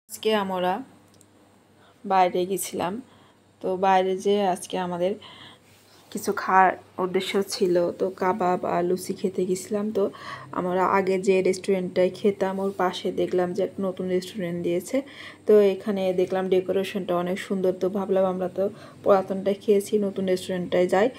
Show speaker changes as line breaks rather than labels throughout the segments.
আজকে আমরা বাইরে গেছিলাম। তো বাইরে যে আজকে আমাদের কিছু খাওয়ার উদ্দেশ্য ছিল, তো কাবাব আর লুচি খেতে গেছিলাম। তো আমরা আগে যে রেস্টুরেন্টটায় খেতাম ওর পাশে দেখলাম যে একটা নতুন রেস্টুরেন্ট দিয়েছে। তো এখানে দেখলাম ডেকোরেশনটা অনেক সুন্দর, তো ভাবলাম আমরা তো পুরাতনটায় খেয়েছি, নতুন রেস্টুরেন্টটায় যাই।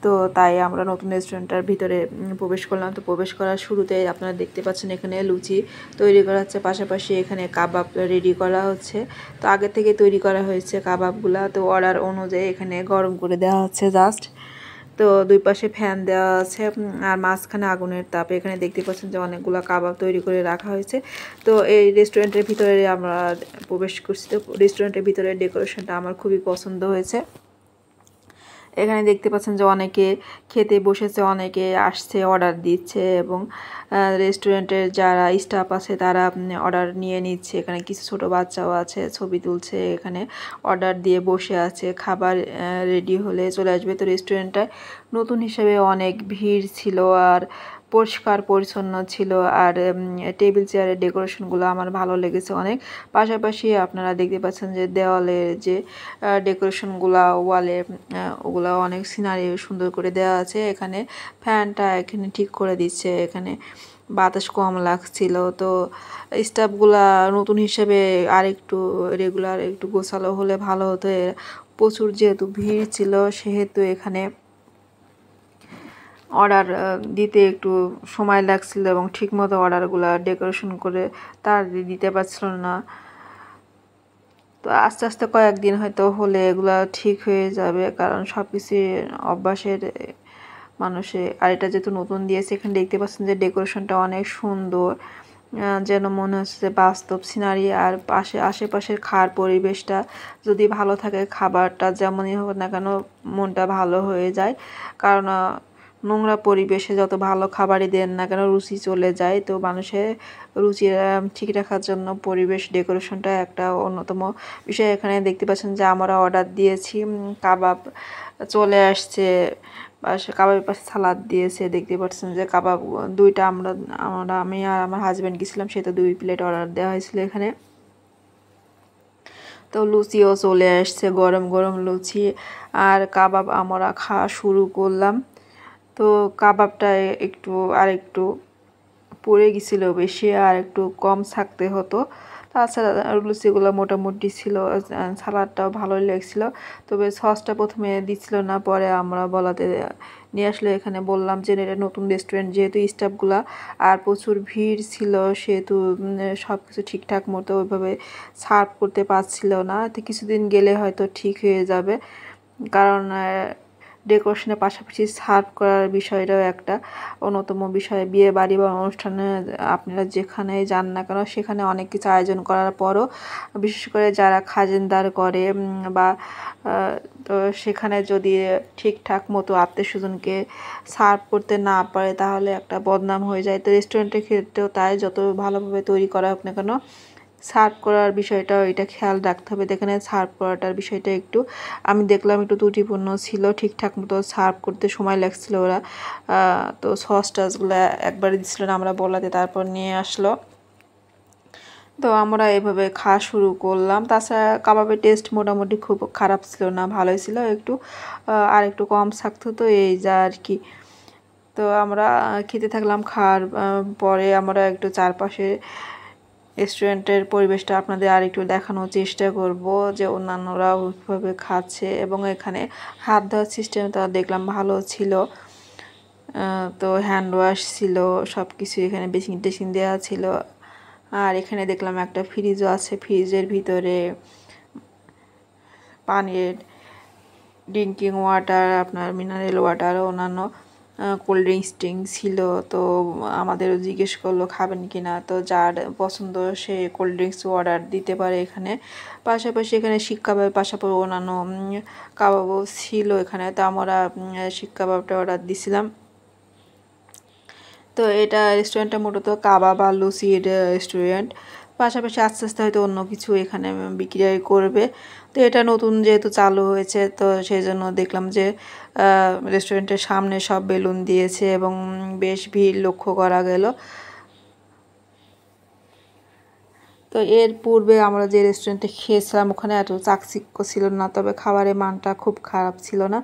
তো তাই আমরা নতুন রেস্টুরেন্টটার ভিতরে প্রবেশ করলাম। তো প্রবেশ করার শুরুতে আপনারা দেখতে পাচ্ছেন এখানে লুচি তৈরি করা হচ্ছে, পাশাপাশি এখানে কাবাব রেডি করা হচ্ছে। তো আগে থেকে তৈরি করা হয়েছে কাবাবগুলা, তো অর্ডার অনুযায়ী এখানে গরম করে দেওয়া হচ্ছে জাস্ট। তো দুই পাশে ফ্যান দেওয়া আছে আর মাঝখানে আগুনের তাপে এখানে দেখতে পাচ্ছেন যে অনেকগুলো কাবাব তৈরি করে রাখা হয়েছে। তো এই রেস্টুরেন্টের ভিতরে আমরা প্রবেশ করছি। তো রেস্টুরেন্টের ভিতরে ডেকোরেশনটা আমার খুবই পছন্দ হয়েছে। এখানে দেখতে পাচ্ছেন যে অনেকে খেতে বসেছে, অনেকে আসছে অর্ডার দিচ্ছে, এবং রেস্টুরেন্টের যারা স্টাফ আছে তারা অর্ডার নিয়ে নিচ্ছে। এখানে কিছু ছোট বাচ্চাও আছে, ছবি তুলছে, এখানে অর্ডার দিয়ে বসে আছে, খাবার রেডি হলে চলে আসবে। তো রেস্টুরেন্টটায় নতুন হিসেবে অনেক ভিড় ছিল আর পরিষ্কার পরিচ্ছন্ন ছিল, আর টেবিল চেয়ারের ডেকোরেশনগুলো আমার ভালো লেগেছে অনেক। পাশাপাশি আপনারা দেখতে পাচ্ছেন যে দেওয়ালের যে ডেকোরেশনগুলা ওয়ালে ওগুলা অনেক সিনারি সুন্দর করে দেওয়া আছে। এখানে ফ্যানটা এখানে ঠিক করে দিচ্ছে, এখানে বাতাস কম লাগছিল। তো স্টাফগুলা নতুন হিসেবে আর একটু রেগুলার একটু গোছালো হলে ভালো হতো। প্রচুর যেহেতু ভিড় ছিল সেহেতু এখানে অর্ডার দিতে একটু সময় লাগছিল, এবং ঠিকমতো অর্ডারগুলো ডেকোরেশন করে তার দিতে পারছিল না। তো আস্তে আস্তে কয়েকদিন হয়তো হলে এগুলা ঠিক হয়ে যাবে, কারণ সব কিছু অভ্যাসের মানুষে। আর এটা যেহেতু নতুন দিয়েছে, এখানে দেখতে পাচ্ছেন যে ডেকোরেশনটা অনেক সুন্দর, যেন মনে হচ্ছে যে বাস্তব সিনারি। আর আশেপাশের খাওয়ার পরিবেশটা যদি ভালো থাকে, খাবারটা যেমনই হোক না কেন মনটা ভালো হয়ে যায়। কারণ নোংরা পরিবেশে যত ভালো খাবারই দেন না কেন রুচি চলে যায়। তো মানুষের রুচি ঠিক রাখার জন্য পরিবেশ ডেকোরেশনটা একটা অন্যতম বিষয়। এখানে দেখতে পাচ্ছেন যে আমরা অর্ডার দিয়েছি, কাবাব চলে আসছে, কাবাবের পাশে সালাদ দিয়েছে। দেখতে পাচ্ছেন যে কাবাব দুইটা আমি আর আমার হাজব্যান্ড গেছিলাম, সেটা 2 প্লেট অর্ডার দেওয়া হয়েছিল এখানে। তো লুচিও চলে আসছে, গরম গরম লুচি আর কাবাব আমরা খাওয়া শুরু করলাম। তো কাবাবটা একটু পড়ে গেছিলো বেশি, আর একটু কম থাকতে হতো। তাছাড়া লুচিগুলো মোটামুটি ছিল, সালাডটাও ভালোই লাগছিলো। তবে সসটা প্রথমে দিচ্ছিল না, পরে আমরা বলাতে নিয়ে আসলে। এখানে বললাম যে এটা নতুন রেস্টুরেন্ট, যেহেতু স্টাফগুলা আর প্রচুর ভিড় ছিল সেহেতু সব কিছু ঠিকঠাক মতো ওইভাবে সার্ভ করতে পারছিল না। তো কিছুদিন গেলে হয়তো ঠিক হয়ে যাবে, কারণ ডেকোরেশনের পাশাপাশি সার্ভ করার বিষয়টাও একটা অন্যতম বিষয়। বিয়ে বাড়ি বা অনুষ্ঠানে আপনারা যেখানে যান না কেন সেখানে অনেক কিছু আয়োজন করার পরও, বিশেষ করে যারা খাজেনদার করে বা তো সেখানে যদি ঠিকঠাক মতো আত্মীয়স্বজনকে সার্ভ করতে না পারে তাহলে একটা বদনাম হয়ে যায়। তো রেস্টুরেন্টের ক্ষেত্রেও তাই, যত ভালোভাবে তৈরি করা হোক না কেন সার্ভ করার বিষয়টাও এটা খেয়াল রাখতে হবে। দেখেন সার্ভ করাটার বিষয়টা একটু আমি দেখলাম একটু ত্রুটিপূর্ণ ছিল, ঠিকঠাক মতো সার্ভ করতে সময় লাগছিল ওরা। তো সস টসগুলো একবারে দিচ্ছিল না, আমরা বলাতে তারপর নিয়ে আসলো। তো আমরা এভাবে খাওয়া শুরু করলাম। তাছাড়া কাবাবের টেস্ট মোটামুটি খুব খারাপ ছিল না, ভালোই ছিল, আর একটু কম থাকতো, তো এই যা আর কি। তো আমরা খেতে থাকলাম। খাওয়ার পরে আমরা একটু চারপাশে রেস্টুরেন্টের পরিবেশটা আপনাদের আর একটু দেখানোর চেষ্টা করব, যে অন্যান্যরা ওইভাবে খাচ্ছে, এবং এখানে হাত ধোয়ার সিস্টেমটা দেখলাম ভালো ছিল। তো হ্যান্ড ওয়াশ ছিল, সব কিছু এখানে বেসিন টেসিন দেওয়া ছিল। আর এখানে দেখলাম একটা ফ্রিজও আছে, ফ্রিজের ভিতরে পানির ড্রিঙ্কিং ওয়াটার, আপনার মিনারেল ওয়াটার, অন্যান্য কোল্ড ড্রিঙ্কস ছিল। তো আমাদেরও জিজ্ঞেস করলো খাবেন কি না, তো যার পছন্দ সে কোল্ড ড্রিঙ্কসও অর্ডার দিতে পারে এখানে। পাশাপাশি এখানে শিক কাবাবের পাশাপাশি অন্যান্য কাবাবও ছিল এখানে। তো আমরা শিক কাবাবটা অর্ডার দিছিলাম। তো এটা রেস্টুরেন্টটা মূলত কাবাব আর লুচির রেস্টুরেন্ট, পাশাপাশি আস্তে আস্তে হয়তো অন্য কিছু এখানে বিক্রি করবে। তো এটা নতুন যেহেতু চালু হয়েছে, তো সেই জন্য দেখলাম যে রেস্টুরেন্টের সামনে সব বেলুন দিয়েছে এবং বেশ ভিড় লক্ষ্য করা গেল। তো এর পূর্বে আমরা যে রেস্টুরেন্টে খেয়েছিলাম ওখানে এত চাকচিক্য ছিল না, তবে খাবারের মানটা খুব খারাপ ছিল না।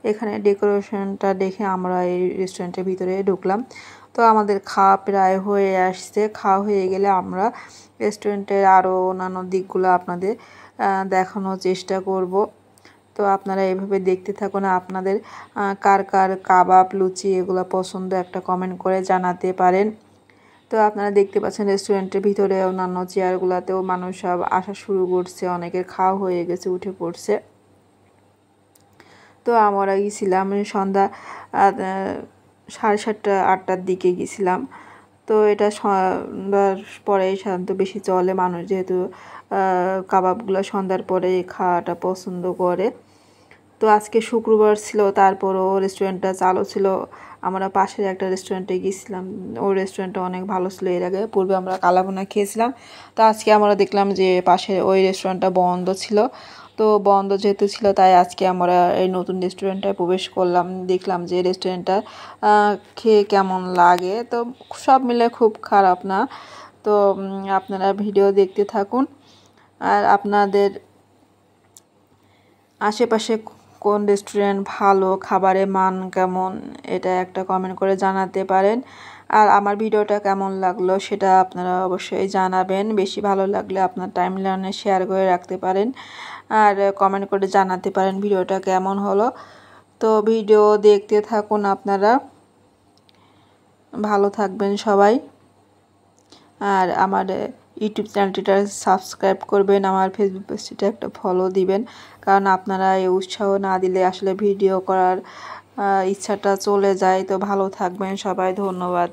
এখানে ডেকোরেশনটা দেখে আমরা এই রেস্টুরেন্টের ভিতরে ঢুকলাম। তো আমাদের খাওয়া প্রায় হয়ে আসছে। খাওয়া হয়ে গেলে আমরা রেস্টুরেন্টের আরও অন্যান্য দিকগুলো আপনাদের দেখানোর চেষ্টা করব। তো আপনারা এভাবে দেখতে থাকুন। আপনাদের কার কার কাবাব, লুচি এগুলো পছন্দ একটা কমেন্ট করে জানাতে পারেন। তো আপনারা দেখতে পাচ্ছেন রেস্টুরেন্টের ভিতরে অন্যান্য চেয়ারগুলোতেও মানুষ সব আসা শুরু করছে, অনেকের খাওয়া হয়ে গেছে, উঠে পড়ছে। তো আমরা গেছিলাম সন্ধ্যা 7:30 8টার দিকে গেছিলাম। তো এটা সন্ধ্যার পরে সাধারণত বেশি চলে, মানুষ যেহেতু কাবাবগুলো সন্ধ্যার পরে খাওয়াটা পছন্দ করে। তো আজকে শুক্রবার ছিল, তারপরও রেস্টুরেন্টটা চালু ছিল। আমরা পাশের একটা রেস্টুরেন্টে গিয়েছিলাম, ওই রেস্টুরেন্টটা অনেক ভালো ছিল। এর আগে পূর্বে আমরা কালাভুনা খেয়েছিলাম। তো আজকে আমরা দেখলাম যে পাশের ওই রেস্টুরেন্টটা বন্ধ ছিল। তো বন্ধ যেহেতু ছিল তাই আজকে আমরা এই নতুন রেস্টুরেন্টটায় প্রবেশ করলাম। দেখলাম যে রেস্টুরেন্টটা খেয়ে কেমন লাগে। তো সব মিলে খুব খারাপ না। তো আপনারা ভিডিও দেখতে থাকুন। আর আপনাদের আশেপাশে কোন রেস্টুরেন্ট ভালো, খাবারের মান কেমন, এটা একটা কমেন্ট করে জানাতে পারেন। আর আমার ভিডিওটা কেমন লাগলো সেটা আপনারা অবশ্যই জানাবেন। বেশি ভালো লাগলে আপনার টাইমলাইনে শেয়ার করে রাখতে পারেন আর কমেন্ট করে জানাতে পারেন ভিডিওটা কেমন হলো। তো ভিডিও দেখতে থাকুন আপনারা। ভালো থাকবেন সবাই। আর আমার ইউটিউব চ্যানেলটিটা সাবস্ক্রাইব করবেন, আমার ফেসবুক পেজটা একটা ফলো দিবেন, কারণ আপনারা এই উৎসাহ না দিলে আসলে ভিডিও করার ইচ্ছাটা চলে যায়। তো ভালো থাকবেন সবাই, ধন্যবাদ।